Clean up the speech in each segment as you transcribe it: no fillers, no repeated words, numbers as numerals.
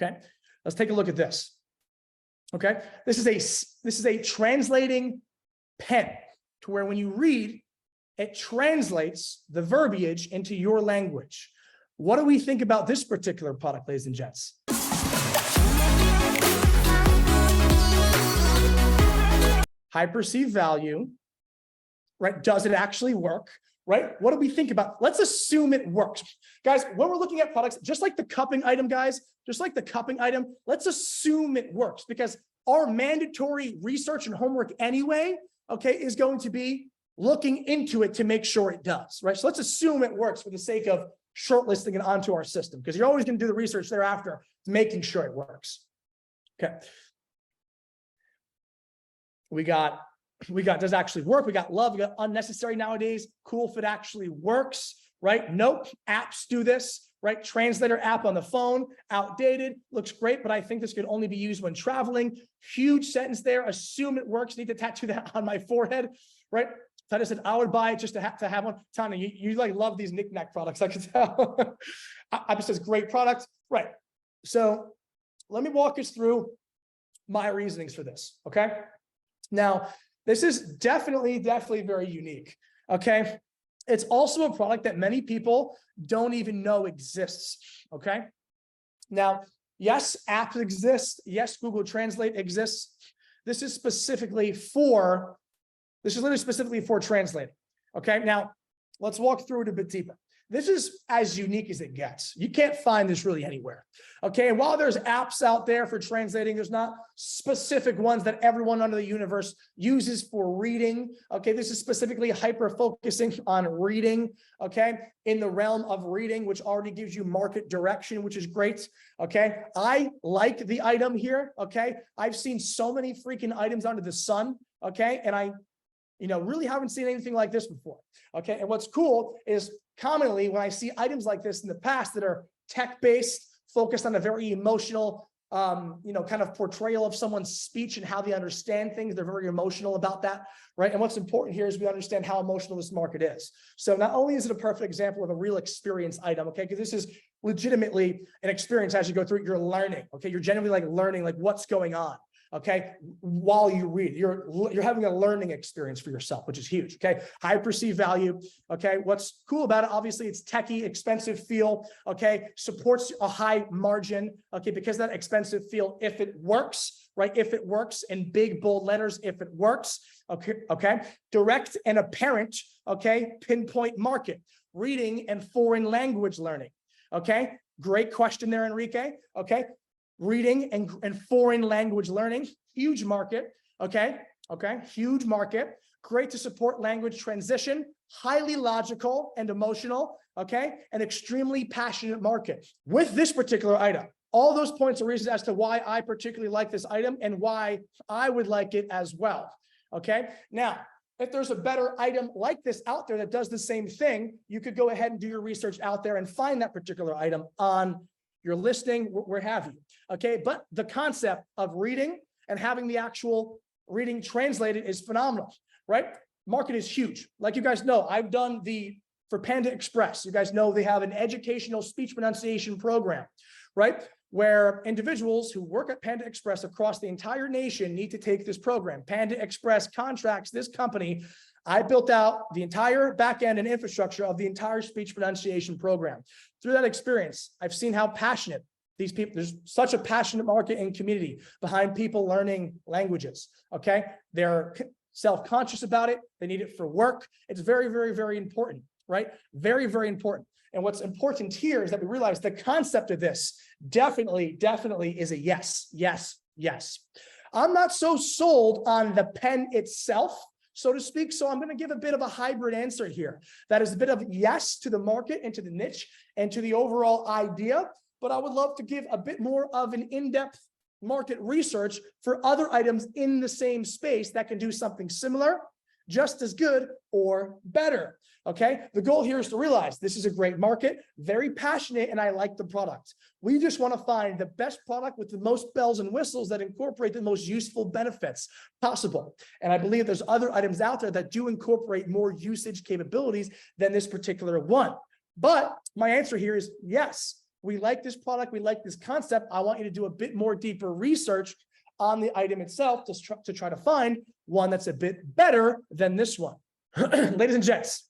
Okay, let's take a look at this. Okay, this is a translating pen to where when you read, it translates the verbiage into your language. What do we think about this particular product, ladies and gents? High perceived value, right? Does it actually work, right? What do we think about? Let's assume it works. Guys, when we're looking at products, just like the cupping item, guys, just like the cupping item, let's assume it works, because our mandatory research and homework anyway, okay, is going to be looking into it to make sure it does, right? So let's assume it works for the sake of shortlisting it onto our system, because you're always going to do the research thereafter, making sure it works. Okay. We got does it actually work? We got love, we got unnecessary nowadays. Cool if it actually works, right? Nope, apps do this, right? Translator app on the phone, outdated, looks great, but I think this could only be used when traveling. Huge sentence there, assume it works, need to tattoo that on my forehead, right? Tanya said, I would buy it just to have one. Tanya, you like love these knickknack products, I can tell. I just says great product, right? So let me walk us through my reasonings for this, okay? Now, this is definitely very unique, okay? It's also a product that many people don't even know exists, okay? Now, yes, apps exist. Yes, Google Translate exists. This is literally specifically for translating, okay? Now, let's walk through it a bit deeper. This is as unique as it gets. You can't find this really anywhere, okay? And while there's apps out there for translating, there's not specific ones that everyone under the universe uses for reading, okay? This is specifically hyper-focusing on reading, okay? In the realm of reading, which already gives you market direction, which is great, okay? I like the item here, okay? I've seen so many freaking items under the sun, okay? And I really haven't seen anything like this before, okay? And what's cool is commonly when I see items like this in the past that are tech-based, focused on a very emotional, kind of portrayal of someone's speech and how they understand things, they're very emotional about that, right? And what's important here is we understand how emotional this market is. So not only is it a perfect example of a real experience item, okay, because this is legitimately an experience as you go through it, you're learning, okay? You're genuinely like learning like what's going on. Okay, while you read, you're having a learning experience for yourself, which is huge. Okay, high perceived value. Okay, what's cool about it? Obviously, it's techie, expensive feel. Okay, supports a high margin. Okay, because that expensive feel, if it works, right? If it works in big bold letters, if it works. Okay, direct and apparent. Okay, pinpoint market, reading and foreign language learning. Okay, great question there, Enrique. Okay. Reading and foreign language learning, huge market, okay, huge market, great to support language transition, highly logical and emotional, okay, an extremely passionate market. With this particular item, all those points are reasons as to why I particularly like this item and why I would like it as well, okay? Now, if there's a better item like this out there that does the same thing, you could go ahead and do your research out there and find that particular item on your listing, where have you, okay? But the concept of reading and having the actual reading translated is phenomenal, right? Market is huge. Like you guys know, I've done for Panda Express, you guys know they have an educational speech pronunciation program, right? Where individuals who work at Panda Express across the entire nation need to take this program. Panda Express contracts this company. I built out the entire backend and infrastructure of the entire speech pronunciation program. Through that experience, I've seen how passionate these people, there's such a passionate market and community behind people learning languages, okay? They're self-conscious about it. They need it for work. It's very important, right? Very important. And what's important here is that we realize the concept of this definitely is a yes. I'm not so sold on the pen itself, so to speak. So I'm going to give a bit of a hybrid answer here. That is a bit of yes to the market and to the niche and to the overall idea, but I would love to give a bit more of an in-depth market research for other items in the same space that can do something similar, just as good, or better. Okay, the goal here is to realize this is a great market, very passionate, and I like the product. We just want to find the best product with the most bells and whistles that incorporate the most useful benefits possible. And I believe there's other items out there that do incorporate more usage capabilities than this particular one. But my answer here is yes. we like this product, we like this concept. I want you to do a bit more deeper research on the item itself to try to find one that's a bit better than this one. Ladies and gents,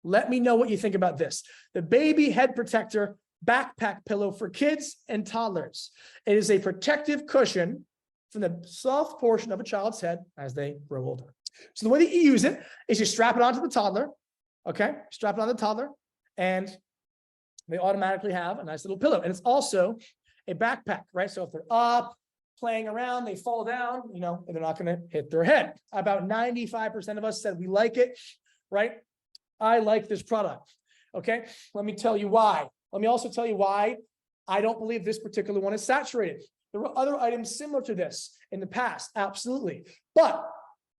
let me know what you think about this. The baby head protector backpack pillow for kids and toddlers. It is a protective cushion from the soft portion of a child's head as they grow older. So the way that you use it is you strap it onto the toddler, okay? Strap it on the toddler, and they automatically have a nice little pillow. And it's also a backpack, right? So if they're up, playing around, they fall down, you know, and they're not going to hit their head. About 95% of us said we like it, right? I like this product, okay? Let me tell you why. Let me also tell you why I don't believe this particular one is saturated. There were other items similar to this in the past, absolutely. But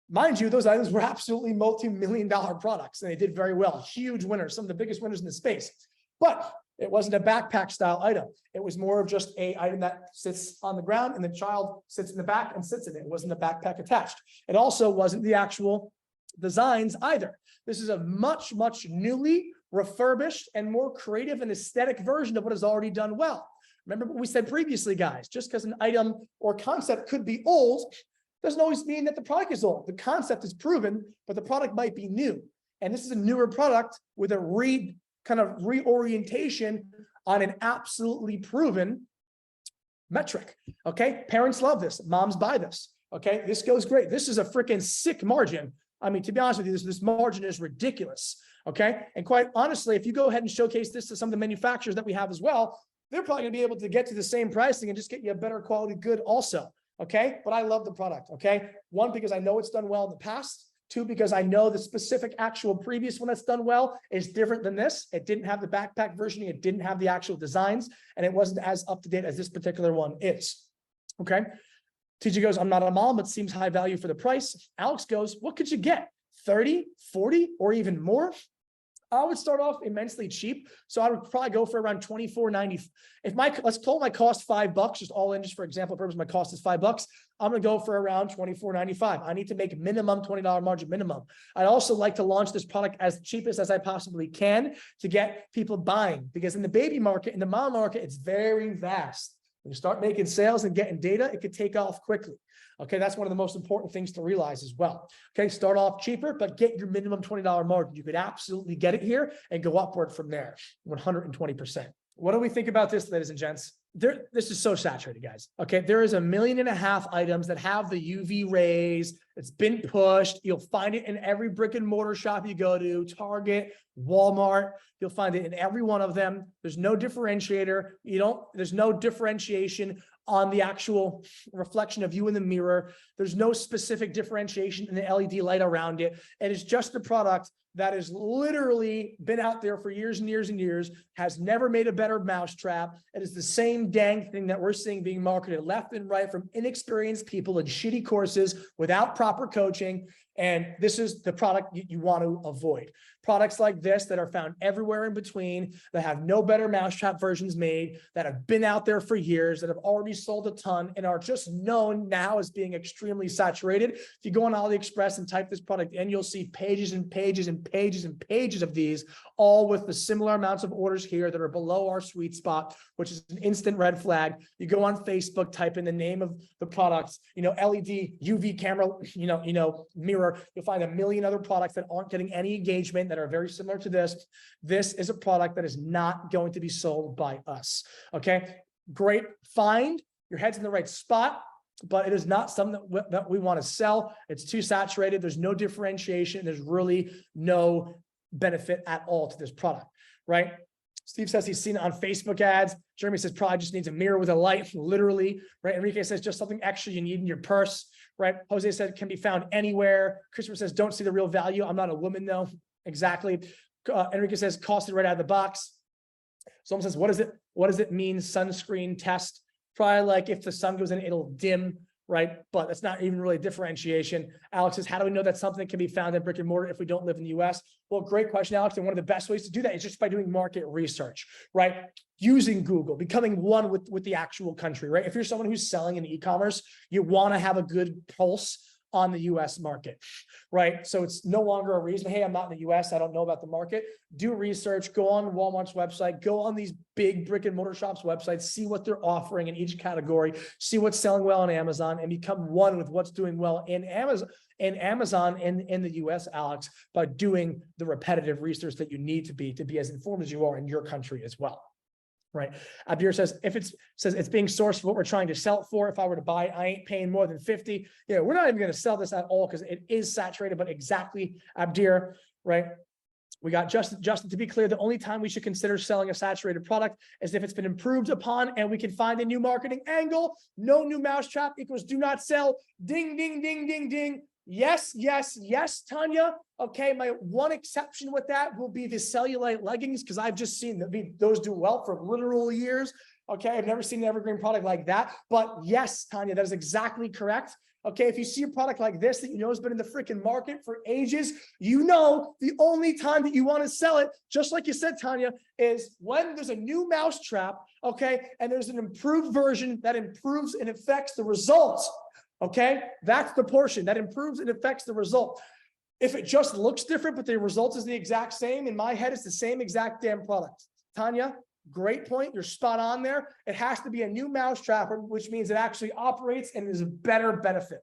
mind you, those items were absolutely multi-million-dollar products, and they did very well. Huge winners, some of the biggest winners in the space. But it wasn't a backpack style item. It was more of just a item that sits on the ground and the child sits in the back and sits in it. It wasn't a backpack attached. It also wasn't the actual designs either. This is a much, much newly refurbished and more creative and aesthetic version of what is already done well. Remember what we said previously, guys, just because an item or concept could be old doesn't always mean that the product is old. The concept is proven, but the product might be new. And this is a newer product with a reorientation on an absolutely proven metric. Okay. Parents love this. Moms buy this. Okay. This goes great. This is a freaking sick margin. I mean, to be honest with you, this margin is ridiculous. Okay. And quite honestly, if you go ahead and showcase this to some of the manufacturers that we have as well, they're probably gonna be able to get to the same pricing and just get you a better quality good also. Okay. But I love the product. Okay. One, because I know it's done well in the past. Two, because I know the specific actual previous one that's done well is different than this. It didn't have the backpack versioning. It didn't have the actual designs, and it wasn't as up to date as this particular one is. Okay. TJ goes, I'm not a mom, but seems high value for the price. Alex goes, what could you get? 30, 40, or even more? I would start off immensely cheap. So I would probably go for around $24.90. If let's call my cost $5, just all in, just for example purpose, my cost is $5. I'm going to go for around $24.95. I need to make minimum $20 margin minimum. I'd also like to launch this product as cheapest as I possibly can to get people buying, because in the baby market, in the mom market, it's very vast. When you start making sales and getting data, it could take off quickly. Okay, that's one of the most important things to realize as well. Okay, start off cheaper, but get your minimum $20 margin. You could absolutely get it here and go upward from there, 120%. What do we think about this, ladies and gents? This is so saturated, guys. Okay, there is 1.5 million items that have the UV rays. It's been pushed. You'll find it in every brick and mortar shop you go to, Target, Walmart. You'll find it in every one of them. There's no differentiator. There's no differentiation on the actual reflection of you in the mirror. There's no specific differentiation in the LED light around it. It is just a product that has literally been out there for years and years and years, has never made a better mousetrap. It is the same dang thing that we're seeing being marketed left and right from inexperienced people in shitty courses without proper coaching. And this is the product you want to avoid. Products like this that are found everywhere in between, that have no better mousetrap versions made, that have been out there for years, that have already sold a ton and are just known now as being extremely saturated. If you go on AliExpress and type this product in, you'll see pages and pages and pages and pages of these, all with the similar amounts of orders here that are below our sweet spot, which is an instant red flag. You go on Facebook, type in the name of the products, LED, UV camera, mirror. You'll find 1 million other products that aren't getting any engagement that are very similar to this. This is a product that is not going to be sold by us. Okay, great find. Your head's in the right spot, but it is not something that we want to sell. It's too saturated. There's no differentiation. There's really no benefit at all to this product, right? Steve says he's seen it on Facebook ads. Jeremy says probably just needs a mirror with a light, literally, right? Enrique says just something extra you need in your purse, right? Jose said can be found anywhere. Christopher says don't see the real value. I'm not a woman though. Exactly. Enrique says costed right out of the box. Someone says, what does it mean? Sunscreen test. Probably like if the sun goes in, it'll dim, right? But that's not even really a differentiation. Alex says, how do we know that something can be found in brick and mortar if we don't live in the US? Well, great question, Alex. And one of the best ways to do that is just by doing market research, right? Using Google, becoming one with the actual country, right? If you're someone who's selling in e-commerce, you want to have a good pulse on the US market, right? So it's no longer a reason, hey, I'm not in the US, I don't know about the market. Do research, go on Walmart's website, go on these big brick and mortar shops websites, see what they're offering in each category, see what's selling well on Amazon, and become one with what's doing well in Amazon in the US, Alex, by doing the repetitive research that you need to be as informed as you are in your country as well. Right. Abdir says, it's being sourced for what we're trying to sell it for. If I were to buy, I ain't paying more than 50. Yeah, we're not even going to sell this at all because it is saturated, but exactly, Abdir, right? We got Justin, to be clear, the only time we should consider selling a saturated product is if it's been improved upon and we can find a new marketing angle. No new mousetrap equals do not sell. Ding, ding, ding, ding, ding. Yes, yes, yes, Tanya. Okay, my one exception with that will be the cellulite leggings, because I've just seen those do well for literal years. Okay, I've never seen an evergreen product like that. But yes, Tanya, that is exactly correct. Okay, if you see a product like this that you know has been in the freaking market for ages, you know the only time that you want to sell it, just like you said, Tanya, is when there's a new mousetrap, okay, and there's an improved version that improves and affects the results. Okay, that's the portion that improves and affects the result. If it just looks different, but the result is the exact same, in my head, it's the same exact damn product. Tanya, great point. You're spot on there. It has to be a new mousetrap, which means it actually operates and is a better benefit.